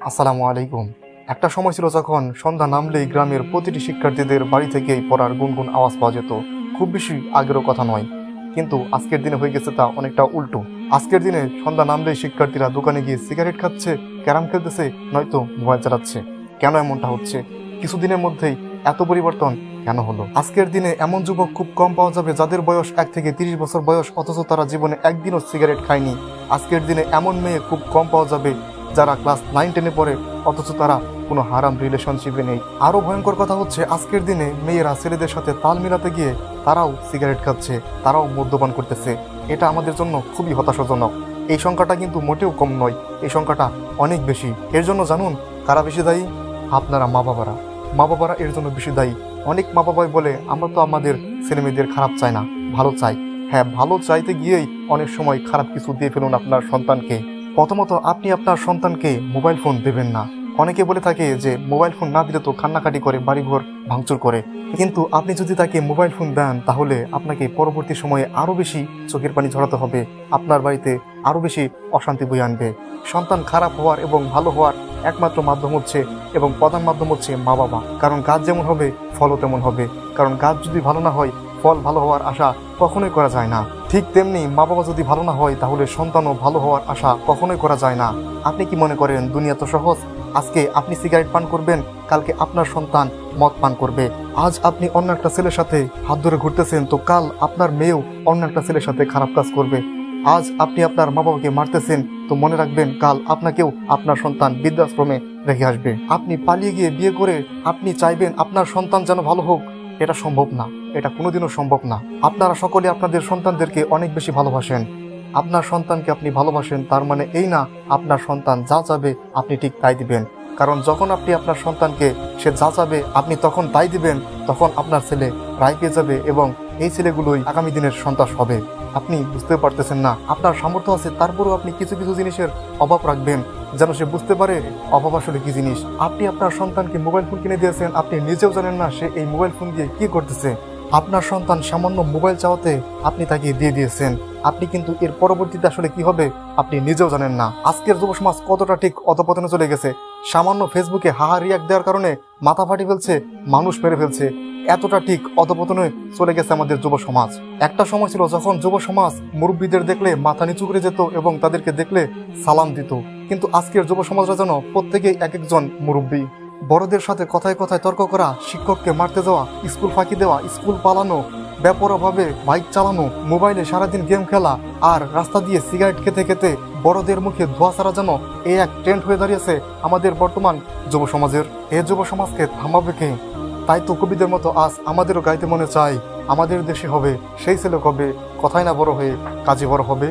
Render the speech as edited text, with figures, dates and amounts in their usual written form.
আসসালামু আলাইকুম। একটা সময় ছিল যখন সন্ধ্যা নামলেই গ্রামের প্রতিটি শিক্ষার্থীদের বাড়ি থেকেই পড়ার গুনগুন আওয়াজ পাওয়া যেত। খুব বেশি আগেরও কথা নয়, কিন্তু আজকের দিনে হয়ে গেছে তা অনেকটা উল্টো। আজকের দিনে সন্ধ্যা নামলেই শিক্ষার্থীরা দোকানে গিয়ে সিগারেট খাচ্ছে, ক্যারাম খেলতেছে, নয়তো মোবাইল চালাচ্ছে। কেন এমনটা হচ্ছে? কিছুদিনের মধ্যেই এত পরিবর্তন কেন হলো? আজকের দিনে এমন যুবক খুব কম পাওয়া যাবে যাদের বয়স 1 থেকে 30 বছর বয়স, অথচ তারা জীবনে একদিনও সিগারেট খায়নি। আজকের দিনে এমন মেয়ে খুব কম পাওয়া যাবে যারা ক্লাস 9-10-এ পড়ে, অথচ তারা কোনো হারাম রিলেশনশিপে নেই। আরো ভয়ঙ্কর কথা হচ্ছে, আজকের দিনে মেয়েরা ছেলেদের সাথে তাল মিলাতে গিয়ে তারাও সিগারেট খাচ্ছে, তারাও মদ্যপান করতেছে। এটা আমাদের জন্য খুবই হতাশাজনক। এই সংখ্যাটা কিন্তু মোটেও কম নয়, এই সংখ্যাটা অনেক বেশি। এর জন্য জানুন কারা বেশি দায়ী? আপনারা মা বাবারা এর জন্য বেশি দায়ী। অনেক মা বাবাই বলে, আমরা তো আমাদের ছেলেমেয়েদের খারাপ চাই না, ভালো চাই। হ্যাঁ, ভালো চাইতে গিয়েই অনেক সময় খারাপ কিছু দিয়ে ফেলুন আপনার সন্তানকে। প্রথমত, আপনি আপনার সন্তানকে মোবাইল ফোন দেবেন না। অনেকে বলে থাকে যে মোবাইল ফোন না দিলে তো কান্নাকাটি করে, বাড়িঘর ভাঙচুর করে। কিন্তু আপনি যদি তাকে মোবাইল ফোন দেন, তাহলে আপনাকে পরবর্তী সময়ে আরও বেশি চোখের পানি ঝরাতে হবে, আপনার বাড়িতে আরও বেশি অশান্তি বয়ে আনবে। সন্তান খারাপ হওয়ার এবং ভালো হওয়ার একমাত্র মাধ্যম হচ্ছে এবং প্রধান মাধ্যম হচ্ছে মা বাবা। কারণ গাছ যেমন হবে ফলও তেমন হবে। কারণ গাছ যদি ভালো না হয়, ফল ভালো হওয়ার আশা কখনোই করা যায় না। ঠিক তেমনি মা বাবা যদি ভালো না হয়, তাহলে সন্তানও ভালো হওয়ার আশা কখনোই করা যায় না। আপনি কি মনে করেন দুনিয়া তো সহজ? আজকে আপনি সিগারেট পান করবেন, কালকে আপনার সন্তান মদ পান করবে। আজ আপনি অন্য একটা ছেলের সাথে হাত ধরে ঘুরতেছেন, তো কাল আপনার মেয়েও অন্য একটা ছেলের সাথে খারাপ কাজ করবে। আজ আপনি আপনার মা বাবাকে মারতেছেন, তো মনে রাখবেন কাল আপনাকেও আপনার সন্তান বৃদ্ধাশ্রমে রেখে আসবে। আপনি পালিয়ে গিয়ে বিয়ে করে আপনি চাইবেন আপনার সন্তান যেন ভালো হোক, এটা সম্ভব না, এটা কোনোদিনও সম্ভব না। আপনারা সকলে আপনাদের সন্তানদেরকে অনেক বেশি ভালোবাসেন। আপনার সন্তানকে আপনি ভালোবাসেন, তার মানে এই না আপনার সন্তান যা চাবে আপনি ঠিক তাই দিবেন। কারণ যখন আপনি আপনার সন্তানকে সে যা চাবে আপনি তখন তাই দিবেন, তখন আপনার ছেলে রায় পেয়ে যাবে এবং এই ছেলেগুলোই আগামী দিনের সন্তান হবে। আপনি বুঝতে পারতেছেন না, আপনার সামর্থ্য আছে, তারপরেও আপনি কিছু কিছু জিনিসের অভাব রাখবেন যেন সে বুঝতে পারে অভাব আসলে কি জিনিস। আপনি আপনার সন্তানকে মোবাইল ফোন কিনে দিয়েছেন, আপনি নিজেও জানেন না সে এই মোবাইল ফোন দিয়ে কি করতেছে। আপনার সন্তান সামান্য মোবাইল চাওয়াতে আপনি তাকে দিয়ে দিয়েছেন, আপনি কিন্তু এর পরবর্তীতে আসলে কি হবে আপনি নিজেও জানেন না। আজকের যুব সমাজ কতটা ঠিক অধপতনে চলে গেছে। সামান্য ফেসবুকে হাহা রিয়াক্ট দেওয়ার কারণে মাথা ফাটি ফেলছে, মানুষ মেরে ফেলছে। এতটা ঠিক অধপতনে চলে গেছে আমাদের যুব সমাজ। একটা সময় ছিল যখন যুব সমাজ মুরব্বীদের দেখলে মাথা নিচু করে যেত এবং তাদেরকে দেখলে সালাম দিত। কিন্তু আজকের যুব সমাজরা যেন প্রত্যেকেই এক একজন মুরব্বী। বড়দের সাথে কথায় কথায় তর্ক করা, শিক্ষককে মারতে যাওয়া, স্কুল ফাঁকি দেওয়া, স্কুল পালানো, বেপরোয়াভাবে বাইক চালানো, মোবাইলে সারাদিন গেম খেলা, আর রাস্তা দিয়ে সিগারেট খেতে খেতে বড়দের মুখে ধোঁয়া ছাড়া যেন এই এক ট্রেন্ড হয়ে দাঁড়িয়েছে আমাদের বর্তমান যুব সমাজের। এই যুব সমাজকে থামাবে কে? তাই তো কবিদের মতো আজ আমাদেরও গাইতে মনে চায়, আমাদের দেশে হবে সেই ছেলে কবে, কথায় না বড় হয়ে কাজে বড় হবে।